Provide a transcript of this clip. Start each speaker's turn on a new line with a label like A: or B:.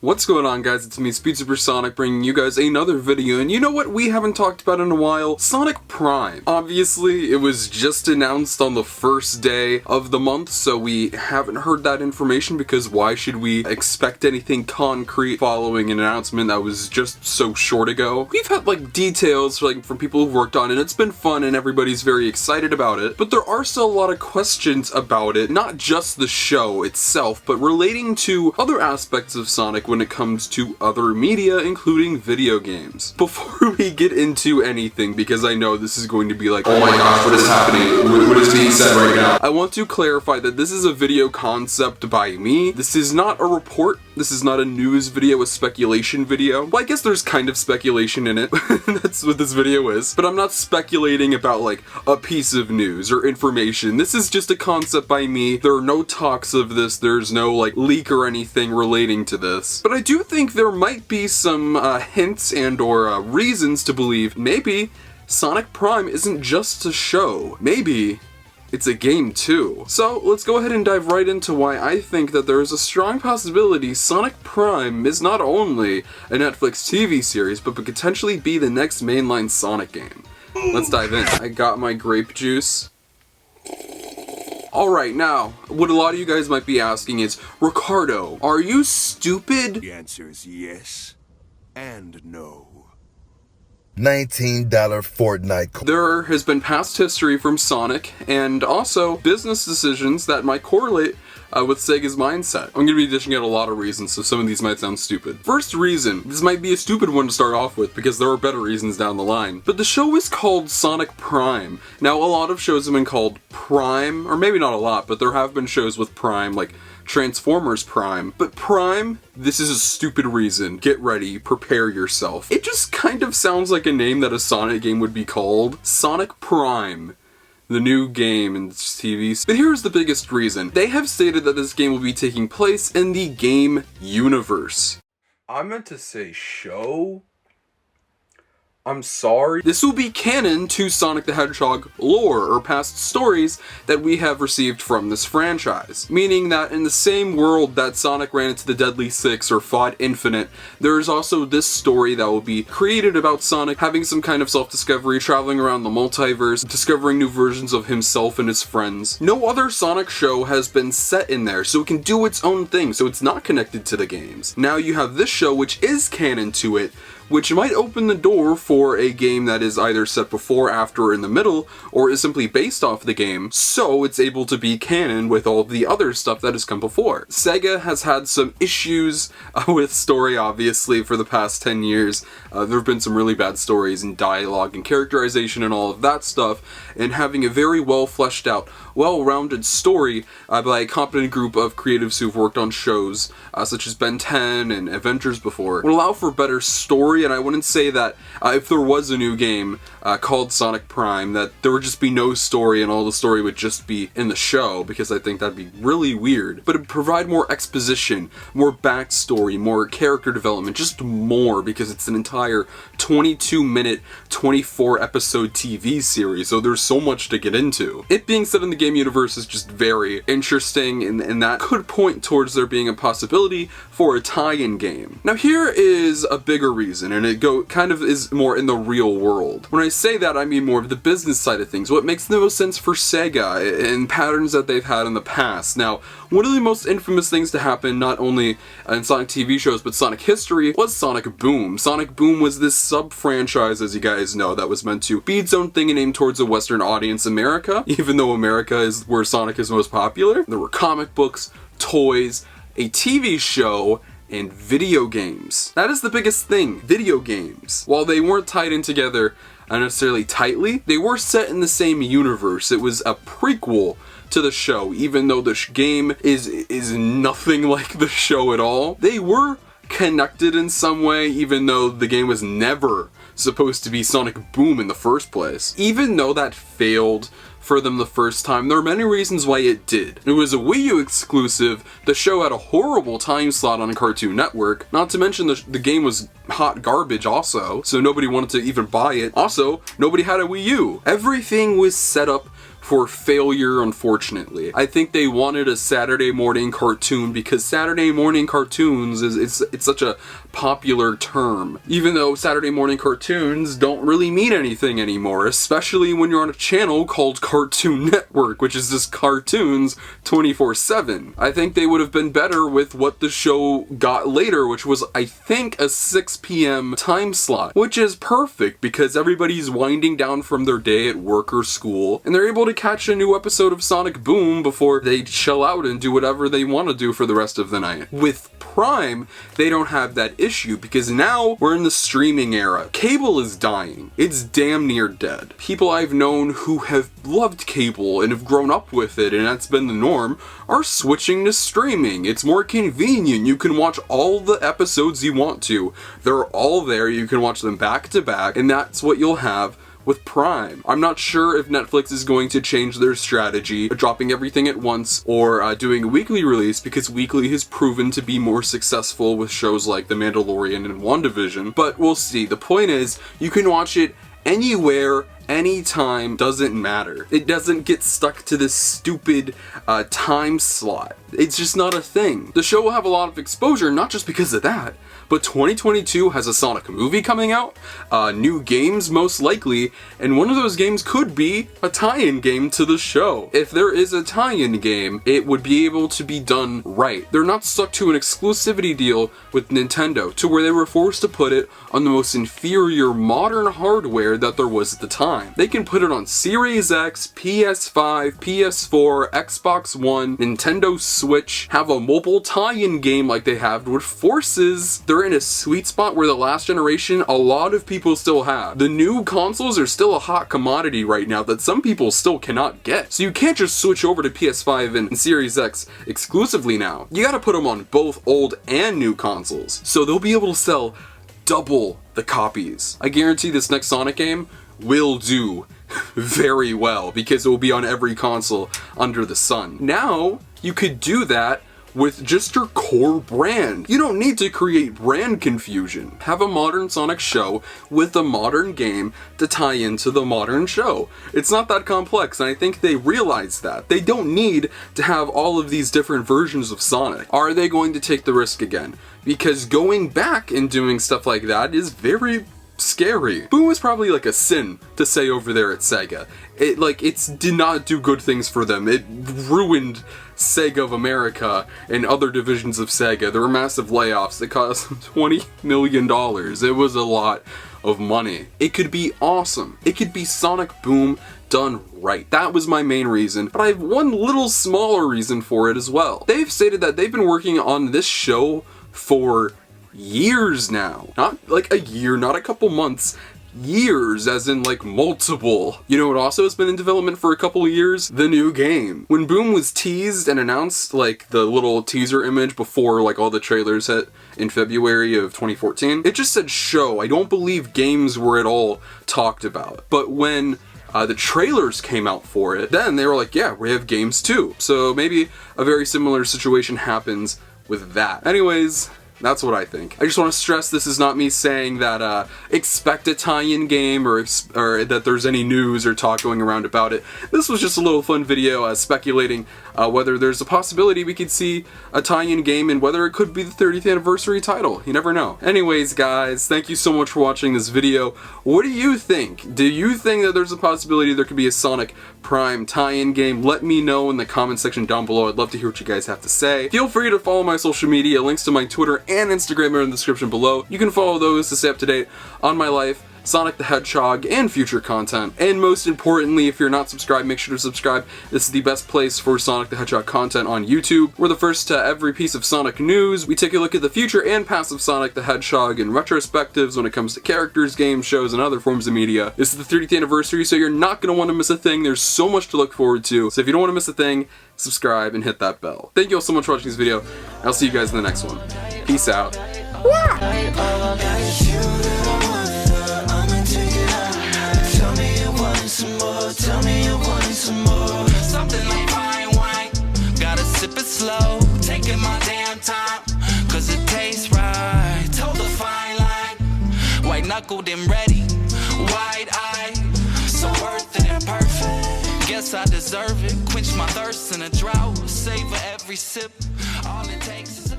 A: What's going on, guys? It's me, SpeedSuperSonic, bringing you guys another video, and you know what we haven't talked about in a while? Sonic Prime. Obviously, it was just announced on the first day of the month, so we haven't heard that information because why should we expect anything concrete following an announcement that was just so short ago? We've had, details, from people who've worked on it, and it's been fun and everybody's very excited about it, but there are still a lot of questions about it, not just the show itself, but relating to other aspects of Sonic when it comes to other media, including video games. Before we get into anything, because I know this is going to be like, oh my gosh, what is happening? What is being said right now? I want to clarify that this is a video concept by me. This is not a report. This is not a news video, a speculation video. Well, I guess there's kind of speculation in it. That's what this video is. But I'm not speculating about a piece of news or information. This is just a concept by me. There are no talks of this. There's no leak or anything relating to this. But I do think there might be some hints and or reasons to believe maybe Sonic Prime isn't just a show. Maybe it's a game too. So let's go ahead and dive right into why I think that there is a strong possibility Sonic Prime is not only a Netflix TV series, but could potentially be the next mainline Sonic game. Let's dive in. I got my grape juice. Alright, now, what a lot of you guys might be asking is, Ricardo, are you stupid?
B: The answer is yes and no.
C: $19 Fortnite.
A: There has been past history from Sonic, and also business decisions that might correlate with Sega's mindset. I'm going to be dishing out a lot of reasons, so some of these might sound stupid. First reason, this might be a stupid one to start off with, because there are better reasons down the line, but the show is called Sonic Prime. Now, a lot of shows have been called Prime, or maybe not a lot, but there have been shows with Prime, like Transformers Prime. But Prime, this is a stupid reason. Get ready, prepare yourself. It just kind of sounds like a name that a Sonic game would be called. Sonic Prime. The new game and TV. But here's the biggest reason. They have stated that this game will be taking place in the game universe. I meant to say show? I'm sorry. This will be canon to Sonic the Hedgehog lore, or past stories that we have received from this franchise. Meaning that in the same world that Sonic ran into the Deadly Six or fought Infinite, there is also this story that will be created about Sonic having some kind of self-discovery, traveling around the multiverse, discovering new versions of himself and his friends. No other Sonic show has been set in there, so it can do its own thing, so it's not connected to the games. Now you have this show, which is canon to it, which might open the door for a game that is either set before, after, or in the middle, or is simply based off the game, so it's able to be canon with all of the other stuff that has come before. Sega has had some issues with story, obviously, for the past 10 years. There have been some really bad stories and dialogue and characterization and all of that stuff, and having a very well fleshed out, well-rounded story by a competent group of creatives who've worked on shows such as Ben 10 and Avengers before would allow for better story. And I wouldn't say that if there was a new game called Sonic Prime, that there would just be no story and all the story would just be in the show, because I think that'd be really weird. But it'd provide more exposition, more backstory, more character development, just more, because it's an entire 22-minute, 24-episode TV series, so there's so much to get into. It being set in the game universe is just very interesting, and that could point towards there being a possibility for a tie-in game. Now here is a bigger reason, and it kind of is more in the real world. When I say that, I mean more of the business side of things, what makes the most sense for Sega and patterns that they've had in the past. Now, one of the most infamous things to happen, not only in Sonic TV shows, but Sonic history, was Sonic Boom. Sonic Boom was this sub-franchise, as you guys know, that was meant to be its own thing and aimed towards a Western audience, America, even though America is where Sonic is most popular. There were comic books, toys, a TV show, and video games. That is the biggest thing, video games. While they weren't tied in together necessarily tightly, they were set in the same universe. It was a prequel to the show, even though the game is nothing like the show at all. They were connected in some way, even though the game was never supposed to be Sonic Boom in the first place. Even though that failed for them the first time, there are many reasons why it did. It was a Wii U exclusive, the show had a horrible time slot on Cartoon Network, not to mention the game was hot garbage also, so nobody wanted to even buy it. Also, nobody had a Wii U. Everything was set up for failure, unfortunately. I think they wanted a Saturday morning cartoon because Saturday morning cartoons it's such a popular term. Even though Saturday morning cartoons don't really mean anything anymore, especially when you're on a channel called Cartoon Network, which is just cartoons 24/7. I think they would have been better with what the show got later, which was, I think, a 6 p.m. time slot, which is perfect because everybody's winding down from their day at work or school, and they're able to catch a new episode of Sonic Boom before they chill out and do whatever they want to do for the rest of the night. With Prime, they don't have that issue because now we're in the streaming era. Cable is dying. It's damn near dead. People I've known who have loved cable and have grown up with it, and that's been the norm, are switching to streaming. It's more convenient. You can watch all the episodes you want to. They're all there. You can watch them back to back, and that's what you'll have with Prime. I'm not sure if Netflix is going to change their strategy, dropping everything at once, or doing a weekly release, because weekly has proven to be more successful with shows like The Mandalorian and WandaVision, but we'll see. The point is, you can watch it anywhere, anytime, doesn't matter. It doesn't get stuck to this stupid time slot. It's just not a thing. The show will have a lot of exposure, not just because of that, but 2022 has a Sonic movie coming out, new games most likely, and one of those games could be a tie-in game to the show. If there is a tie-in game, it would be able to be done right. They're not stuck to an exclusivity deal with Nintendo, to where they were forced to put it on the most inferior modern hardware that there was at the time. They can put it on Series X, PS5, PS4, Xbox One, Nintendo Switch, have a mobile tie-in game like they have with Forces. They're in a sweet spot where the last generation, a lot of people still have. The new consoles are still a hot commodity right now that some people still cannot get. So you can't just switch over to PS5 and Series X exclusively now. You gotta put them on both old and new consoles. So they'll be able to sell double the copies. I guarantee this next Sonic game will do very well because it will be on every console under the sun. Now, you could do that with just your core brand. You don't need to create brand confusion. Have a modern Sonic show with a modern game to tie into the modern show. It's not that complex, and I think they realize that. They don't need to have all of these different versions of Sonic. Are they going to take the risk again? Because going back and doing stuff like that is very scary. Boom is probably like a sin to say over there at Sega. It did not do good things for them. It ruined Sega of America and other divisions of Sega. There were massive layoffs that cost them $20 million. It was a lot of money. It could be awesome. It could be Sonic Boom done right. That was my main reason, but I have one little smaller reason for it as well. They've stated that they've been working on this show for years now. Not like a year, not a couple months. Years, as in like multiple. You know what also has been in development for a couple of years? The new game. When Boom was teased and announced, like the little teaser image before like all the trailers hit in February of 2014, it just said show. I don't believe games were at all talked about. But when the trailers came out for it, then they were like, yeah, we have games too. So maybe a very similar situation happens with that. Anyways, that's what I think. I just want to stress this is not me saying that expect a tie-in game or that there's any news or talk going around about it. This was just a little fun video speculating whether there's a possibility we could see a tie-in game and whether it could be the 30th anniversary title. You never know. Anyways, guys, thank you so much for watching this video. What do you think? Do you think that there's a possibility there could be a Sonic Prime tie-in game? Let me know in the comment section down below. I'd love to hear what you guys have to say. Feel free to follow my social media. Links to my Twitter and Instagram are in the description below. You can follow those to stay up to date on my life, Sonic the Hedgehog, and future content. And most importantly, if you're not subscribed, make sure to subscribe. This is the best place for Sonic the Hedgehog content on YouTube. We're the first to every piece of Sonic news. We take a look at the future and past of Sonic the Hedgehog and retrospectives when it comes to characters, games, shows, and other forms of media. This is the 30th anniversary, so you're not going to want to miss a thing. There's so much to look forward to. So if you don't want to miss a thing, subscribe and hit that bell. Thank you all so much for watching this video. I'll see you guys in the next one. Peace out.
C: Tell me you want some more. Something like fine wine. Gotta sip it slow. Taking my damn time. Cause it tastes right. Toe the fine line. White knuckled and ready. Wide eyed. So worth it and perfect. guess I deserve it. Quench my thirst in a drought, savor every sip. All it takes is a